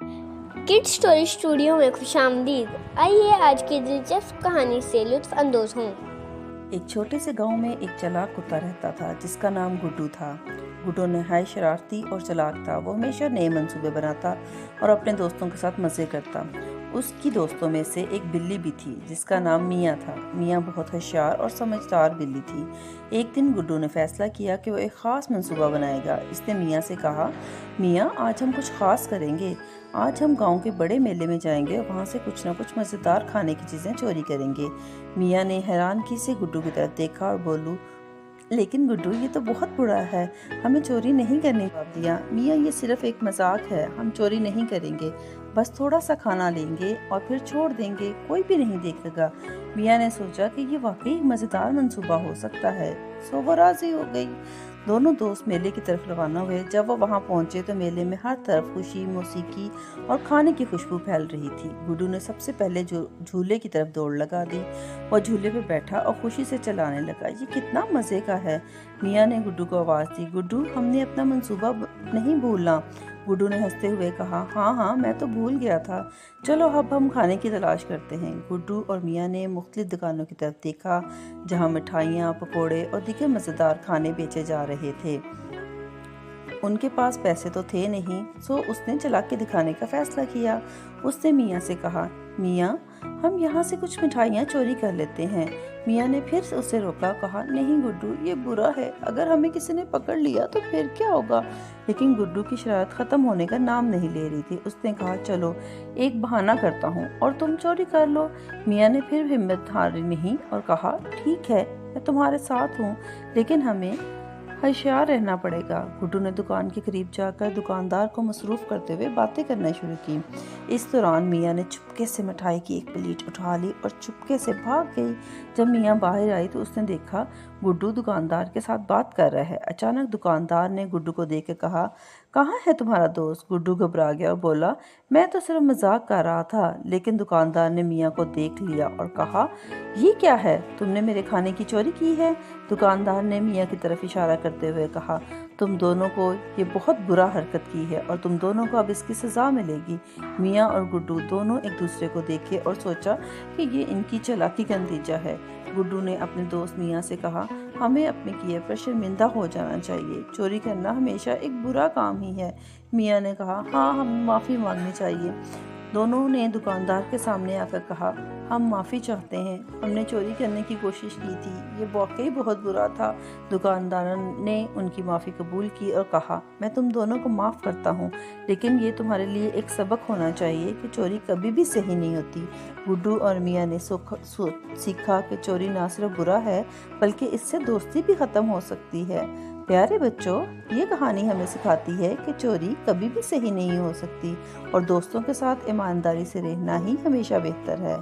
Kids story studio में खुशामदीद। आइए आज की दिलचस्प कहानी से लुत्फ अंदोज हों। एक छोटे से गांव में एक चालाक कुत्ता रहता था जिसका नाम गुड्डू था। गुड्डू नहायत शरारती और चालाक था। वो हमेशा नए मंसूबे बनाता और अपने दोस्तों के साथ मज़े करता। उसकी दोस्तों में से एक बिल्ली भी थी जिसका नाम मियाँ था। मियाँ बहुत होशियार और समझदार बिल्ली थी। एक दिन गुड्डू ने फैसला किया कि वो एक ख़ास मंसूबा बनाएगा। इसने मियाँ से कहा, मियाँ आज हम कुछ ख़ास करेंगे। आज हम गांव के बड़े मेले में जाएंगे और वहाँ से कुछ ना कुछ मज़ेदार खाने की चीज़ें चोरी करेंगे। मियाँ ने हैरानगी से गुड्डू की तरफ देखा और बोलू, लेकिन गुड्डू ये तो बहुत बुरा है, हमें चोरी नहीं करने जवाब दिया। मियाँ ये सिर्फ एक मजाक है, हम चोरी नहीं करेंगे, बस थोड़ा सा खाना लेंगे और फिर छोड़ देंगे, कोई भी नहीं देखेगा। मियाँ ने सोचा कि ये वाकई मज़ेदार मंसूबा हो सकता है, सो वो राजी हो गई। दोनों दोस्त मेले की तरफ रवाना हुए। जब वो वहाँ पहुँचे तो मेले में हर तरफ खुशी, मौसीकी और खाने की खुशबू फैल रही थी। गुड्डू ने सबसे पहले झूले की तरफ दौड़ लगा दी। वह झूले पे बैठा और खुशी से चलाने लगा। ये कितना मज़े का है। मियाँ ने गुड्डू को आवाज़ दी, गुड्डू हमने अपना मंसूबा नहीं भूलना। गुड्डू ने हंसते हुए कहा, हाँ हाँ मैं तो भूल गया था, चलो अब हम खाने की तलाश करते हैं। गुड्डू और मियाँ ने मुख्तलिफ दुकानों की तरफ देखा जहाँ मिठाइयाँ, पकोड़े और दीगर मज़ेदार खाने बेचे जा रहे थे। उनके पास पैसे तो थे नहीं, सो उसने चालाकी दिखाने का फैसला किया। उसने मियाँ से कहा, मियाँ हम यहाँ से कुछ मिठाइयाँ चोरी कर लेते हैं। मियाँ ने फिर उसे रोका, कहा, नहीं गुड्डू ये बुरा है, अगर हमें किसी ने पकड़ लिया तो फिर क्या होगा। लेकिन गुड्डू की शरारत ख़त्म होने का नाम नहीं ले रही थी। उसने कहा, चलो एक बहाना करता हूँ और तुम चोरी कर लो। मियाँ ने फिर हिम्मत हारी नहीं और कहा, ठीक है मैं तुम्हारे साथ हूँ, लेकिन हमें होशियार रहना पड़ेगा। गुड्डू ने दुकान के करीब जाकर दुकानदार को मसरूफ़ करते हुए बातें करना शुरू की। इस दौरान मियाँ ने चुपके से मिठाई की एक प्लेट उठा ली और चुपके से भाग गई। जब मियाँ बाहर आई तो उसने देखा गुड्डू दुकानदार के साथ बात कर रहा है। अचानक दुकानदार ने गुड्डू को देख कर कहा, कहाँ है तुम्हारा दोस्त। गुड्डू घबरा गया और बोला, मैं तो सिर्फ मजाक कर रहा था। लेकिन दुकानदार ने मियाँ को देख लिया और कहा, ये क्या है, तुमने मेरे खाने की चोरी की है। दुकानदार ने मियाँ की तरफ इशारा करते हुए कहा, तुम दोनों को ये बहुत बुरा हरकत की है और तुम दोनों को अब इसकी सज़ा मिलेगी। मियाँ और गुड्डू दोनों एक दूसरे को देखे और सोचा कि ये इनकी चालाकी का नतीजा है। गुड्डू ने अपने दोस्त मियाँ से कहा, हमें अपने किए पर शर्मिंदा हो जाना चाहिए, चोरी करना हमेशा एक बुरा काम ही है। मियाँ ने कहा, हाँ हमें माफ़ी मांगनी चाहिए। दोनों ने दुकानदार के सामने आकर कहा, हम माफ़ी चाहते हैं, हमने चोरी करने की कोशिश की थी, ये वाकई बहुत बुरा था। दुकानदार ने उनकी माफ़ी कबूल की और कहा, मैं तुम दोनों को माफ़ करता हूँ, लेकिन ये तुम्हारे लिए एक सबक होना चाहिए कि चोरी कभी भी सही नहीं होती। गुड्डू और मियाँ ने सीखा कि चोरी ना सिर्फ बुरा है बल्कि इससे दोस्ती भी ख़त्म हो सकती है। प्यारे बच्चों, ये कहानी हमें सिखाती है कि चोरी कभी भी सही नहीं हो सकती और दोस्तों के साथ ईमानदारी से रहना ही हमेशा बेहतर है।